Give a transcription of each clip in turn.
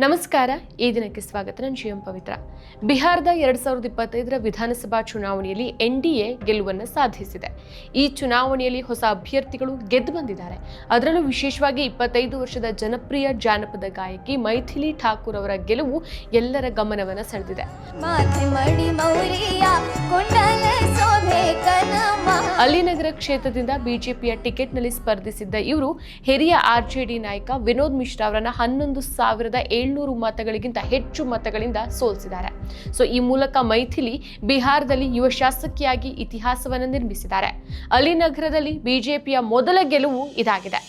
ನಮಸ್ಕಾರ. ಈ ದಿನಕ್ಕೆ ಸ್ವಾಗತ. ನಾನು ಜಿಎಂ ಪವಿತ್ರ. ಬಿಹಾರದ 2025ರ ವಿಧಾನಸಭಾ ಚುನಾವಣೆಯಲ್ಲಿ ಎನ್ಡಿಎ ಗೆಲುವನ್ನು ಸಾಧಿಸಿದೆ. ಈ ಚುನಾವಣೆಯಲ್ಲಿ ಹೊಸ ಅಭ್ಯರ್ಥಿಗಳು ಗೆದ್ದು ಬಂದಿದ್ದಾರೆ. ಅದರಲ್ಲೂ ವಿಶೇಷವಾಗಿ 25 ವರ್ಷದ ಜನಪ್ರಿಯ ಜಾನಪದ ಗಾಯಕಿ ಮೈಥಿಲಿ ಠಾಕೂರ್ ಅವರ ಗೆಲುವು ಎಲ್ಲರ ಗಮನವನ್ನು ಸೆಳೆದಿದೆ. ಅಲಿನಗರ ಕ್ಷೇತ್ರದಿಂದ ಬಿಜೆಪಿಯ ಟಿಕೆಟ್ನಲ್ಲಿ ಸ್ಪರ್ಧಿಸಿದ್ದ ಇವರು ಹಿರಿಯ ಆರ್ಜೆಡಿ ನಾಯಕ ವಿನೋದ್ ಮಿಶ್ರಾ ಅವರನ್ನ 11,700 ಮತಗಳಿಗಿಂತ ಹೆಚ್ಚು ಮತಗಳಿಂದ ಸೋಲಿಸಿದ್ದಾರೆ. ಈ ಮೂಲಕ ಮೈಥಿಲಿ ಬಿಹಾರದಲ್ಲಿ ಯುವ ಶಾಸಕಿಯಾಗಿ ಇತಿಹಾಸವನ್ನು ನಿರ್ಮಿಸಿದ್ದಾರೆ. ಅಲಿನಗರದಲ್ಲಿ ಬಿಜೆಪಿಯ ಮೊದಲ ಗೆಲುವು ಇದಾಗಿದೆ.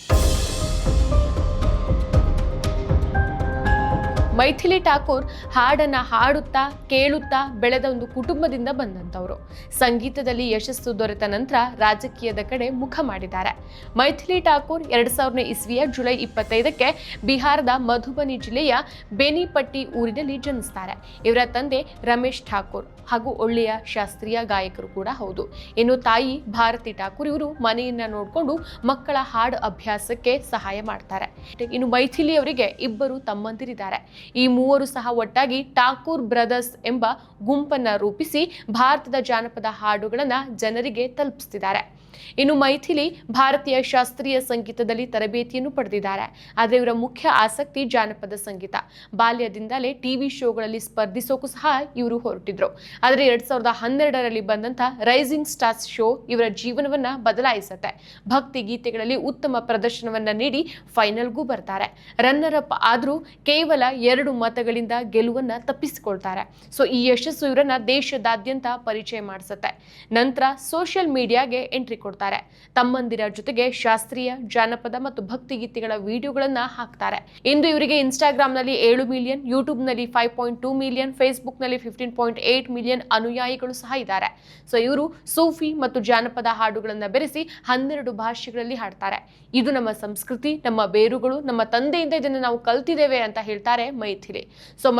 ಮೈಥಿಲಿ ಠಾಕೂರ್ ಹಾಡನ್ನ ಹಾಡುತ್ತಾ ಕೇಳುತ್ತಾ ಬೆಳೆದ ಒಂದು ಕುಟುಂಬದಿಂದ ಬಂದಂತವರು. ಸಂಗೀತದಲ್ಲಿ ಯಶಸ್ಸು ದೊರೆತ ನಂತರ ರಾಜಕೀಯದ ಕಡೆ ಮುಖ ಮಾಡಿದ್ದಾರೆ. ಮೈಥಿಲಿ ಠಾಕೂರ್ 2000ನೇ ಇಸ್ವಿಯ ಜುಲೈ 25ಕ್ಕೆ ಬಿಹಾರದ ಮಧುಬನಿ ಜಿಲ್ಲೆಯ ಬೇನಿಪಟ್ಟಿ ಊರಿನಲ್ಲಿ ಜನಿಸ್ತಾರೆ. ಇವರ ತಂದೆ ರಮೇಶ್ ಠಾಕೂರ್ ಹಾಗೂ ಒಳ್ಳೆಯ ಶಾಸ್ತ್ರೀಯ ಗಾಯಕರು ಕೂಡ ಹೌದು. ಇನ್ನು ತಾಯಿ ಭಾರತಿ ಠಾಕೂರ್ ಇವರು ಮನೆಯನ್ನ ನೋಡಿಕೊಂಡು ಮಕ್ಕಳ ಹಾಡು ಅಭ್ಯಾಸಕ್ಕೆ ಸಹಾಯ ಮಾಡ್ತಾರೆ. ಇನ್ನು ಮೈಥಿಲಿ ಅವರಿಗೆ ಇಬ್ಬರು ತಮ್ಮಂದಿರಿದ್ದಾರೆ. ಈ ಮೂವರು ಸಹ ಒಟ್ಟಾಗಿ ಠಾಕೂರ್ ಬ್ರದರ್ಸ್ ಎಂಬ ಗುಂಪನ್ನ ರೂಪಿಸಿ ಭಾರತದ ಜಾನಪದ ಹಾಡುಗಳನ್ನ ಜನರಿಗೆ ತಲುಪಿಸ್ತಿದ್ದಾರೆ. ಇನ್ನು ಮೈಥಿಲಿ ಭಾರತೀಯ ಶಾಸ್ತ್ರೀಯ ಸಂಗೀತದಲ್ಲಿ ತರಬೇತಿಯನ್ನು ಪಡೆದಿದ್ದಾರೆ. ಆದರೆ ಇವರ ಮುಖ್ಯ ಆಸಕ್ತಿ ಜಾನಪದ ಸಂಗೀತ. ಬಾಲ್ಯದಿಂದಲೇ ಟಿವಿ ಶೋಗಳಲ್ಲಿ ಸ್ಪರ್ಧಿಸೋಕು ಸಹ ಇವರು ಹೊರಟಿದ್ರು. ಆದರೆ 2012ರಲ್ಲಿ ಬಂದಂತ ರೈಸಿಂಗ್ ಸ್ಟಾರ್ಸ್ ಶೋ ಇವರ ಜೀವನವನ್ನ ಬದಲಾಯಿಸುತ್ತೆ. ಭಕ್ತಿ ಗೀತೆಗಳಲ್ಲಿ ಉತ್ತಮ ಪ್ರದರ್ಶನವನ್ನ ನೀಡಿ ಫೈನಲ್ಗೂ ಬರ್ತಾರೆ. ರನ್ನರ್ ಅಪ್ ಆದ್ರೂ ಕೇವಲ 2 ಮತಗಳಿಂದ ಗೆಲುವನ್ನ ತಪ್ಪಿಸಿಕೊಳ್ತಾರೆ. ಈ ಯಶಸ್ಸು ಇವರನ್ನ ದೇಶದಾದ್ಯಂತ ಪರಿಚಯ ಮಾಡಿಸುತ್ತೆ. ನಂತರ ಸೋಷಿಯಲ್ ಮೀಡಿಯಾಗೆ ಎಂಟ್ರಿ ಕೊಡ್ತಾರೆ. ತಮ್ಮಂದಿರ ಜೊತೆಗೆ ಶಾಸ್ತ್ರೀಯ ಜಾನಪದ ಮತ್ತು ಭಕ್ತಿ ಗೀತೆಗಳ ವಿಡಿಯೋಗಳನ್ನ ಹಾಕ್ತಾರೆ. ಇಂದು ಇವರಿಗೆ ಇನ್ಸ್ಟಾಗ್ರಾಮ್ನಲ್ಲಿ 7 ಮಿಲಿಯನ್, ಯೂಟ್ಯೂಬ್ನಲ್ಲಿ 5.2 ಮಿಲಿಯನ್, ಫೇಸ್ಬುಕ್ನಲ್ಲಿ 15.8 ಮಿಲಿಯನ್ ಅನುಯಾಯಿಗಳು ಸಹ ಇದ್ದಾರೆ. ಇವರು ಸೂಫಿ ಮತ್ತು ಜಾನಪದ ಹಾಡುಗಳನ್ನ ಬೆರೆಸಿ 12 ಭಾಷೆಗಳಲ್ಲಿ ಹಾಡ್ತಾರೆ. ಇದು ನಮ್ಮ ಸಂಸ್ಕೃತಿ, ನಮ್ಮ ಬೇರುಗಳು, ನಮ್ಮ ತಂದೆಯಿಂದ ಇದನ್ನು ನಾವು ಕಲ್ತಿದ್ದೇವೆ ಅಂತ ಹೇಳ್ತಾರೆ ಮೈಥಿಲಿ.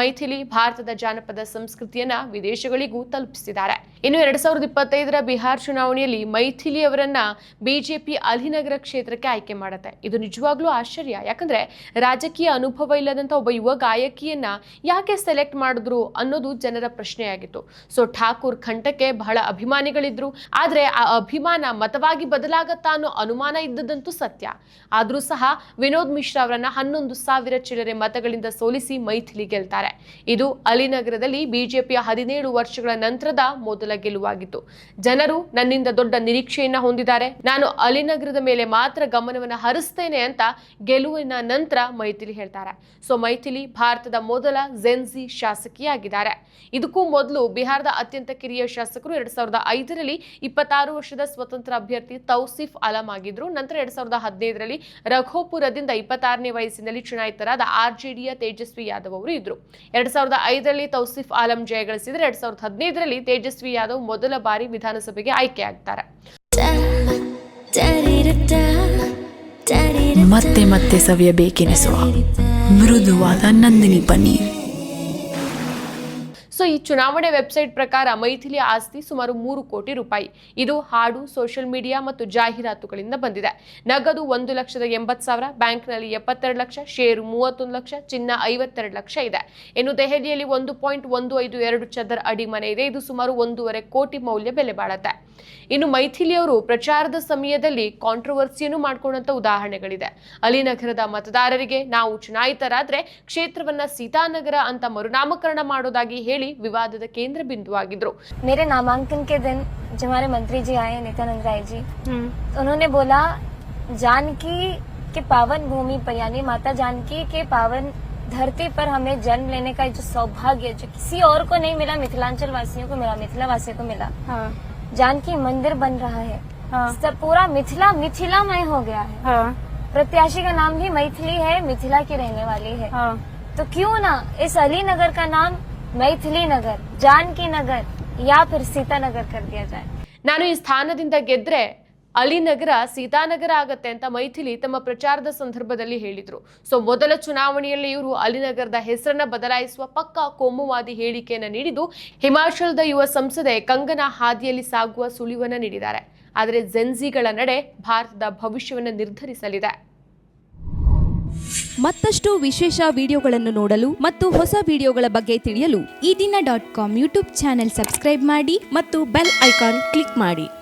ಮೈಥಿಲಿ ಭಾರತದ ಜಾನಪದ ಸಂಸ್ಕೃತಿಯನ್ನ ವಿದೇಶಗಳಿಗೂ ತಲುಪಿಸಿದ್ದಾರೆ. ಇನ್ನು 2025ರ ಬಿಹಾರ್ ಚುನಾವಣೆಯಲ್ಲಿ ಮೈಥಿಲಿ ಅವರನ್ನ ಬಿಜೆಪಿ ಅಲಿನಗರ ಕ್ಷೇತ್ರಕ್ಕೆ ಆಯ್ಕೆ ಮಾಡುತ್ತೆ. ಇದು ನಿಜವಾಗ್ಲೂ ಆಶ್ಚರ್ಯ. ಯಾಕಂದ್ರೆ ರಾಜಕೀಯ ಅನುಭವ ಇಲ್ಲದಂತ ಒಬ್ಬ ಯುವ ಗಾಯಕಿಯನ್ನ ಯಾಕೆ ಸೆಲೆಕ್ಟ್ ಮಾಡಿದ್ರು ಅನ್ನೋದು ಜನರ ಪ್ರಶ್ನೆಯಾಗಿತ್ತು. ಠಾಕೂರ್ ಕಂಠಕ್ಕೆ ಬಹಳ ಅಭಿಮಾನಿಗಳಿದ್ರು. ಆದ್ರೆ ಆ ಅಭಿಮಾನ ಮತವಾಗಿ ಬದಲಾಗತ್ತಾ ಅನ್ನೋ ಅನುಮಾನ ಇದ್ದದಂತೂ ಸತ್ಯ. ಆದ್ರೂ ಸಹ ವಿನೋದ್ ಮಿಶ್ರಾ ಅವರನ್ನ 11,000 ಚಿಲ್ಲರೆ ಮತಗಳಿಂದ ಸೋಲಿಸಿ ಮೈಥಿಲಿ ಗೆಲ್ತಾರೆ. ಇದು ಅಲಿನಗರದಲ್ಲಿ ಬಿಜೆಪಿಯ 17 ವರ್ಷಗಳ ನಂತರದ ಮೊದಲ ಗೆಲುವಾಗಿತ್ತು. ಜನರು ನನ್ನಿಂದ ದೊಡ್ಡ ನಿರೀಕ್ಷೆಯನ್ನ ಹೊಂದಿದ್ದಾರೆ. ನಾನು ಅಲಿನಗರದ ಮೇಲೆ ಮಾತ್ರ ಗಮನವನ್ನು ಹರಿಸ್ತೇನೆ ಅಂತ ಗೆಲುವಿನ ನಂತರ ಮೈಥಿಲಿ ಹೇಳ್ತಾರೆ. ಮೈಥಿಲಿ ಭಾರತದ ಮೊದಲ ಜೆನ್ಜಿ ಶಾಸಕಿಯಾಗಿದ್ದಾರೆ. ಇದಕ್ಕೂ ಮೊದಲು ಬಿಹಾರದ ಅತ್ಯಂತ ಕಿರಿಯ ಶಾಸಕರು 2005ರಲ್ಲಿ 26 ವರ್ಷದ ಸ್ವತಂತ್ರ ಅಭ್ಯರ್ಥಿ ತೌಸಿಫ್ ಆಲಂ ಆಗಿದ್ರು. ನಂತರ 2015ರಲ್ಲಿ ರಘೋಪುರದಿಂದ 26ನೇ ವಯಸ್ಸಿನಲ್ಲಿ ಚುನಾಯಿತರಾದ ಆರ್ಜೆಡಿಯ ತೇಜಸ್ವಿ ಯಾದವ್ ಅವರು ಇದ್ರು. 2005ರಲ್ಲಿ ತೌಸಿಫ್ ಆಲಂ ಜಯಗಳಿಸಿದರೆ 2015ರಲ್ಲಿ ತೇಜಸ್ವಿ ಯಾದವ್ ಮೊದಲ ಬಾರಿ ವಿಧಾನಸಭೆಗೆ ಆಯ್ಕೆ ಆಗ್ತಾರೆ. ಮತ್ತೆ ಮತ್ತೆ ಸವಿಯಬೇಕೆನಿಸುವ ಮೃದುವಾದ ನಂದಿನಿ ಪನ್ನೀರ್. ಈ ಚುನಾವಣೆ ವೆಬ್ಸೈಟ್ ಪ್ರಕಾರ ಮೈಥಿಲಿ ಆಸ್ತಿ ಸುಮಾರು 3 ಕೋಟಿ ರೂಪಾಯಿ. ಇದು ಹಾಡು, ಸೋಷಿಯಲ್ ಮೀಡಿಯಾ ಮತ್ತು ಜಾಹೀರಾತುಗಳಿಂದ ಬಂದಿದೆ. ನಗದು 1,80,000, ಬ್ಯಾಂಕ್ನಲ್ಲಿ 72 ಲಕ್ಷ, ಷೇರು 31 ಲಕ್ಷ, ಚಿನ್ನ 52 ಲಕ್ಷ ಇದೆ. ಇನ್ನು ದೆಹಲಿಯಲ್ಲಿ 1.152 ಚದರ್ ಅಡಿ ಮನೆ ಇದೆ. ಇದು ಸುಮಾರು 1.5 ಕೋಟಿ ಮೌಲ್ಯ ಬೆಲೆ ಬಾಳುತ್ತೆ. ಇನ್ನು ಮೈಥಿಲಿ ಅವರು ಪ್ರಚಾರದ ಸಮಯದಲ್ಲಿ ಕಾಂಟ್ರವರ್ಸಿಯನ್ನು ಮಾಡಿಕೊಂಡಂತ ಉದಾಹರಣೆಗಳಿದೆ. ಅಲಿನಗರದ ಮತದಾರರಿಗೆ ನಾವು ಚುನಾಯಿತರಾದ್ರೆ ಕ್ಷೇತ್ರವನ್ನ ಸೀತಾನಗರ ಅಂತ ಮರುನಾಮಕರಣ ಮಾಡೋದಾಗಿ ಹೇಳಿ विवाद केंद्र बिंदु आगिದ್ರು. मेरे नामांकन के दिन जब हमारे मंत्री जी आए, नित्यानंद राय जी, तो उन्होंने बोला जानकी के पावन भूमि पर यानी माता जानकी के पावन धरती पर हमें जन्म लेने का जो सौभाग्य जो किसी और को नहीं मिला, मिथिलांचल वासियों को मिला, मिथिला वासियों को मिला। जानकी मंदिर बन रहा है। सब पूरा मिथिलामय हो गया है। प्रत्याशी का नाम भी मैथिली है, मिथिला की रहने वाली है। तो क्यों ना इस अलीनगर का नाम मैथिली नगर, जानकी नगर या फिर सीतानगर कर दिया जाए. ನಾನು ಈ ಸ್ಥಾನದಿಂದ ಗೆದ್ರೆ ಅಲಿನಗರ ಸೀತಾನಗರ ಆಗತ್ತೆ ಅಂತ ಮೈಥಿಲಿ ತಮ್ಮ ಪ್ರಚಾರದ ಸಂದರ್ಭದಲ್ಲಿ ಹೇಳಿದ್ರು. ಮೊದಲ ಚುನಾವಣೆಯಲ್ಲಿ ಇವರು ಅಲಿನಗರದ ಹೆಸರನ್ನ ಬದಲಾಯಿಸುವ ಪಕ್ಕಾ ಕೋಮುವಾದಿ ಹೇಳಿಕೆಯನ್ನು ನೀಡಿದ್ದು ಹಿಮಾಚಲದ ಯುವ ಸಂಸದೆ ಕಂಗನಾ ಹಾದಿಯಲ್ಲಿ ಸಾಗುವ ಸುಳಿವನ್ನ ನೀಡಿದ್ದಾರೆ. ಆದರೆ ಜೆನ್ಜಿಗಳ ನಡೆ ಭಾರತದ ಭವಿಷ್ಯವನ್ನು ನಿರ್ಧರಿಸಲಿದೆ. ಮತ್ತಷ್ಟು ವಿಶೇಷ ವಿಡಿಯೋಗಳನ್ನು ನೋಡಲು ಮತ್ತು ಹೊಸ ವಿಡಿಯೋಗಳ ಬಗ್ಗೆ ತಿಳಿಯಲು ಈ ದಿನ .com ಯೂಟ್ಯೂಬ್ ಚಾನೆಲ್ ಸಬ್ಸ್ಕ್ರೈಬ್ ಮಾಡಿ ಮತ್ತು ಬೆಲ್ ಐಕಾನ್ ಕ್ಲಿಕ್ ಮಾಡಿ.